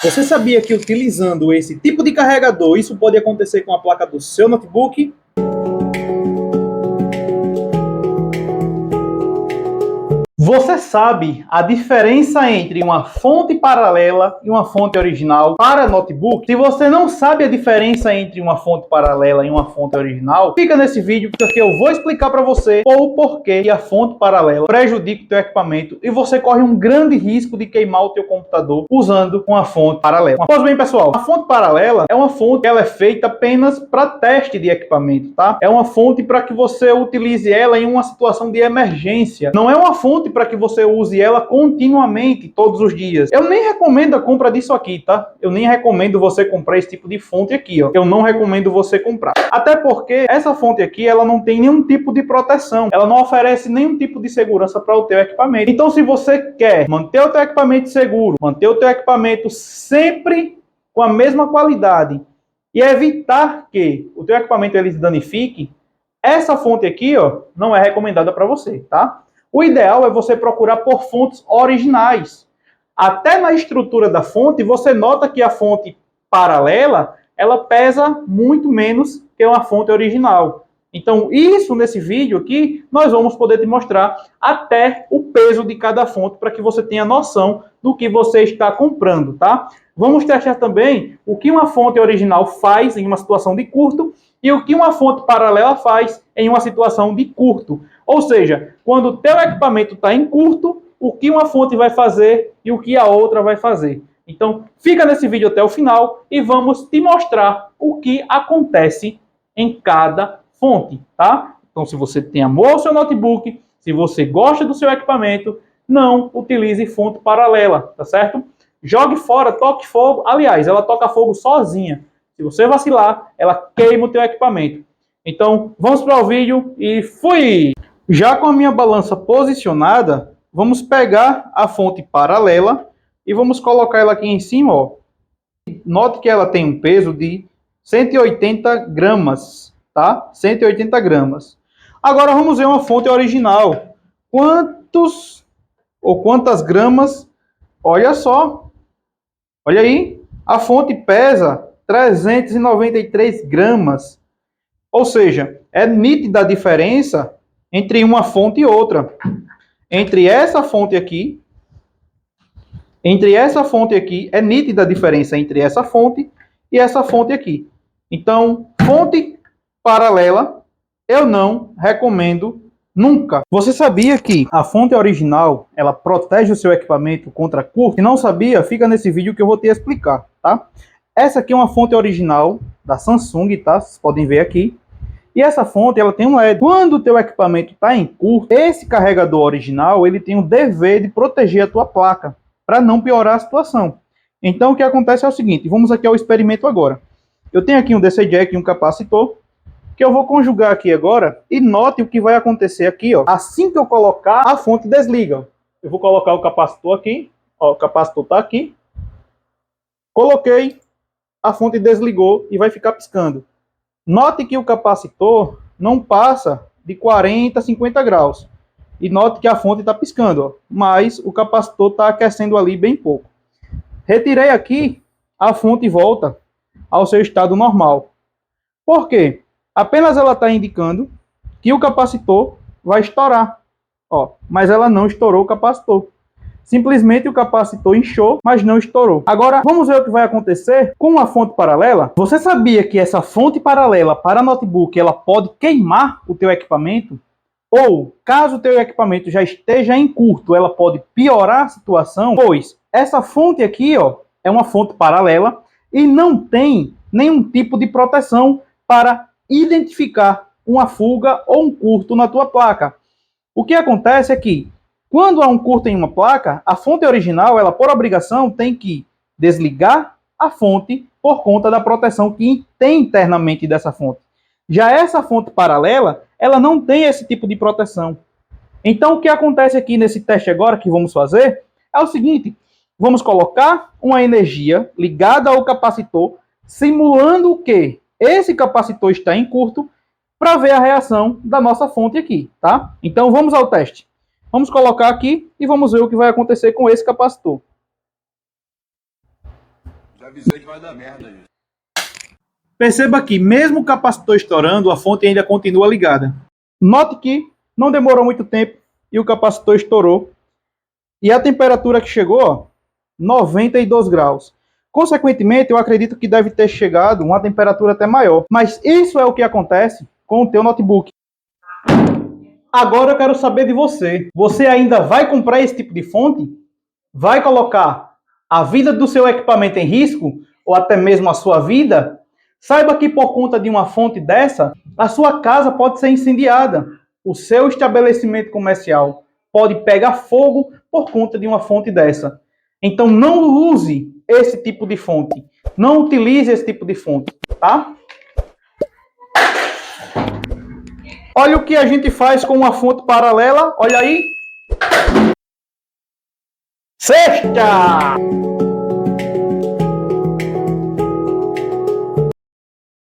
Você sabia que utilizando esse tipo de carregador, isso pode acontecer com a placa do seu notebook? Você sabe a diferença entre uma fonte paralela e uma fonte original para notebook? Se você não sabe a diferença entre uma fonte paralela e uma fonte original, fica nesse vídeo porque eu vou explicar para você o porquê que a fonte paralela prejudica o teu equipamento e você corre um grande risco de queimar o teu computador usando uma fonte paralela. Pois bem, pessoal, a fonte paralela é uma fonte que ela é feita apenas para teste de equipamento, tá? É uma fonte para que você utilize ela em uma situação de emergência. Não é uma fonte para que você use ela continuamente, todos os dias. Eu nem recomendo a compra disso aqui, tá? Eu nem recomendo você comprar esse tipo de fonte aqui, ó. Eu não recomendo você comprar. Até porque essa fonte aqui, ela não tem nenhum tipo de proteção. Ela não oferece nenhum tipo de segurança para o teu equipamento. Então, se você quer manter o teu equipamento seguro, manter o teu equipamento sempre com a mesma qualidade e evitar que o teu equipamento ele se danifique, essa fonte aqui, ó, não é recomendada para você, tá? O ideal é você procurar por fontes originais. Até na estrutura da fonte, você nota que a fonte paralela, ela pesa muito menos que uma fonte original. Então, isso nesse vídeo aqui, nós vamos poder te mostrar até o peso de cada fonte para que você tenha noção do que você está comprando, tá? Vamos testar também o que uma fonte original faz em uma situação de curto e o que uma fonte paralela faz em uma situação de curto. Ou seja, quando o teu equipamento está em curto, o que uma fonte vai fazer e o que a outra vai fazer. Então, fica nesse vídeo até o final e vamos te mostrar o que acontece em cada fonte, tá? Então, se você tem amor ao seu notebook, se você gosta do seu equipamento, não utilize fonte paralela, tá certo? Jogue fora, toque fogo. Aliás, ela toca fogo sozinha. Se você vacilar, ela queima o teu equipamento. Então, vamos para o vídeo e fui! Já com a minha balança posicionada, vamos pegar a fonte paralela e vamos colocar ela aqui em cima, ó. Note que ela tem um peso de 180 gramas, tá? 180 gramas. Agora vamos ver uma fonte original. Quantas gramas? Olha só. Olha aí. A fonte pesa 393 gramas. Ou seja, é nítida a diferença entre uma fonte e outra. Entre essa fonte aqui, é nítida a diferença entre essa fonte e essa fonte aqui. Então, fonte paralela, eu não recomendo nunca. Você sabia que a fonte original, ela protege o seu equipamento contra curto? Se não sabia, fica nesse vídeo que eu vou te explicar, tá? Essa aqui é uma fonte original da Samsung, tá? Vocês podem ver aqui. E essa fonte, ela tem um LED. Quando o teu equipamento está em curto, esse carregador original, ele tem o dever de proteger a tua placa, para não piorar a situação. Então, o que acontece é o seguinte, vamos aqui ao experimento agora. Eu tenho aqui um DC Jack e um capacitor, que eu vou conjugar aqui agora, e note o que vai acontecer aqui, ó. Assim que eu colocar, a fonte desliga. Eu vou colocar o capacitor aqui, ó, o capacitor está aqui. Coloquei, a fonte desligou e vai ficar piscando. Note que o capacitor não passa de 40 a 50 graus. E note que a fonte está piscando, ó, mas o capacitor está aquecendo ali bem pouco. Retirei aqui, a fonte volta ao seu estado normal. Por quê? Apenas ela está indicando que o capacitor vai estourar. Ó, mas ela não estourou o capacitor. Simplesmente o capacitor inchou, mas não estourou. Agora, vamos ver o que vai acontecer com a fonte paralela. Você sabia que essa fonte paralela para notebook, ela pode queimar o teu equipamento? Ou, caso o teu equipamento já esteja em curto, ela pode piorar a situação? Pois, essa fonte aqui, ó, é uma fonte paralela e não tem nenhum tipo de proteção para identificar uma fuga ou um curto na tua placa. O que acontece é que, quando há um curto em uma placa, a fonte original, ela por obrigação tem que desligar a fonte por conta da proteção que tem internamente dessa fonte. Já essa fonte paralela, ela não tem esse tipo de proteção. Então, o que acontece aqui nesse teste agora que vamos fazer é o seguinte: vamos colocar uma energia ligada ao capacitor, simulando que esse capacitor está em curto, para ver a reação da nossa fonte aqui, tá? Então, vamos ao teste. Vamos colocar aqui e vamos ver o que vai acontecer com esse capacitor. Já avisei que vai dar merda isso. Perceba que mesmo o capacitor estourando, a fonte ainda continua ligada. Note que não demorou muito tempo e o capacitor estourou. E a temperatura que chegou, ó, 92 graus. Consequentemente, eu acredito que deve ter chegado uma temperatura até maior. Mas isso é o que acontece com o teu notebook. Agora eu quero saber de você. Você ainda vai comprar esse tipo de fonte? Vai colocar a vida do seu equipamento em risco? Ou até mesmo a sua vida? Saiba que por conta de uma fonte dessa, a sua casa pode ser incendiada. O seu estabelecimento comercial pode pegar fogo por conta de uma fonte dessa. Então não use esse tipo de fonte. Não utilize esse tipo de fonte, tá? Olha o que a gente faz com uma fonte paralela. Olha aí. Sexta!